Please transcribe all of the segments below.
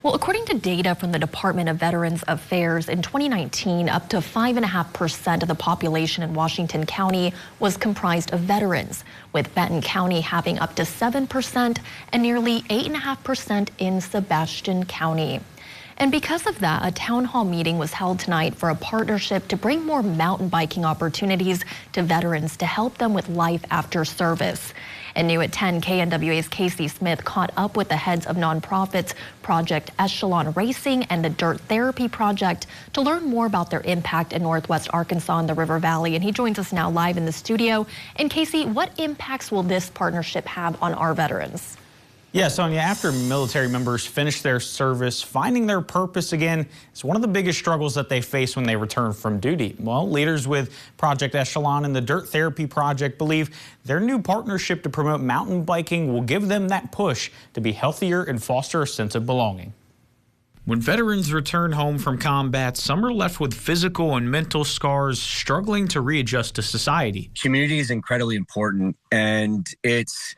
Well, according to data from the Department of Veterans Affairs, in 2019, up to 5.5% of the population in Washington County was comprised of veterans, with Benton County having up to 7% and nearly 8.5% in Sebastian County. And because of that, a town hall meeting was held tonight for a partnership to bring more mountain biking opportunities to veterans to help them with life after service. And new at 10, KNWA's Casey Smith caught up with the heads of nonprofits Project Echelon Racing and the Dirt Therapy Project to learn more about their impact in Northwest Arkansas and the River Valley. And he joins us now live in the studio. And Casey, what impacts will this partnership have on our veterans? Yeah, Sonia, after military members finish their service, finding their purpose again is one of the biggest struggles that they face when they return from duty. Well, leaders with Project Echelon and the Dirt Therapy Project believe their new partnership to promote mountain biking will give them that push to be healthier and foster a sense of belonging. When veterans return home from combat, some are left with physical and mental scars, struggling to readjust to society. Community is incredibly important, and it's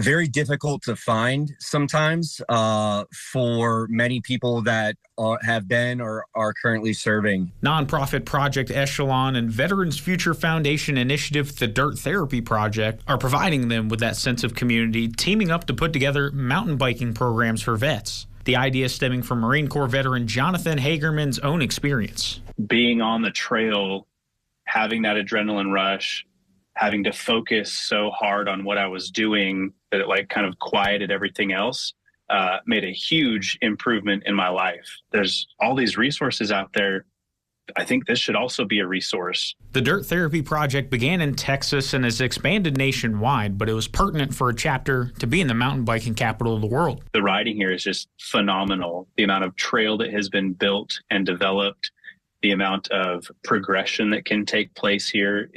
very difficult to find sometimes for many people that have been or are currently serving. Nonprofit Project Echelon and Veterans Future Foundation initiative, the Dirt Therapy Project, are providing them with that sense of community, teaming up to put together mountain biking programs for vets. The idea stemming from Marine Corps veteran Jonathan Hagerman's own experience. Being on the trail, having that adrenaline rush, having to focus so hard on what I was doing that it kind of quieted everything else, made a huge improvement in my life. There's all these resources out there. I think this should also be a resource. The Dirt Therapy Project began in Texas and has expanded nationwide, but it was pertinent for a chapter to be in the mountain biking capital of the world. The riding here is just phenomenal. The amount of trail that has been built and developed, the amount of progression that can take place here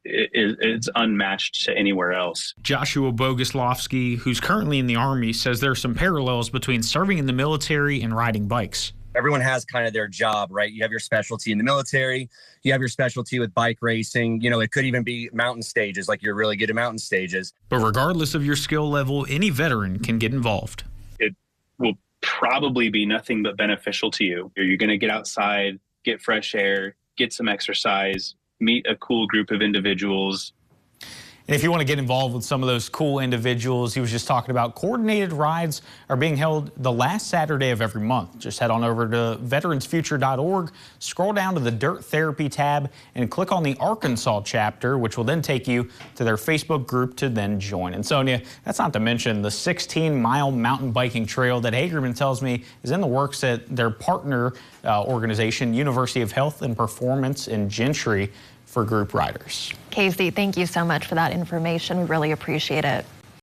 it's unmatched to anywhere else. Joshua Boguslavsky, who's currently in the Army, says there are some parallels between serving in the military and riding bikes. Everyone has kind of their job, right? You have your specialty in the military, you have your specialty with bike racing. You know, it could even be mountain stages, like you're really good at mountain stages. But regardless of your skill level, any veteran can get involved. It will probably be nothing but beneficial to you. You're going to get outside, get fresh air, get some exercise, meet a cool group of individuals. And if you want to get involved with some of those cool individuals he was just talking about, coordinated rides are being held the last Saturday of every month. Just head on over to veteransfuture.org, scroll down to the Dirt Therapy tab, and click on the Arkansas chapter, which will then take you to their Facebook group to then join. And Sonia, that's not to mention the 16-mile mountain biking trail that Hagerman tells me is in the works at their partner organization, University of Health and Performance in Gentry, for group riders. Casey, thank you so much for that information. We really appreciate it.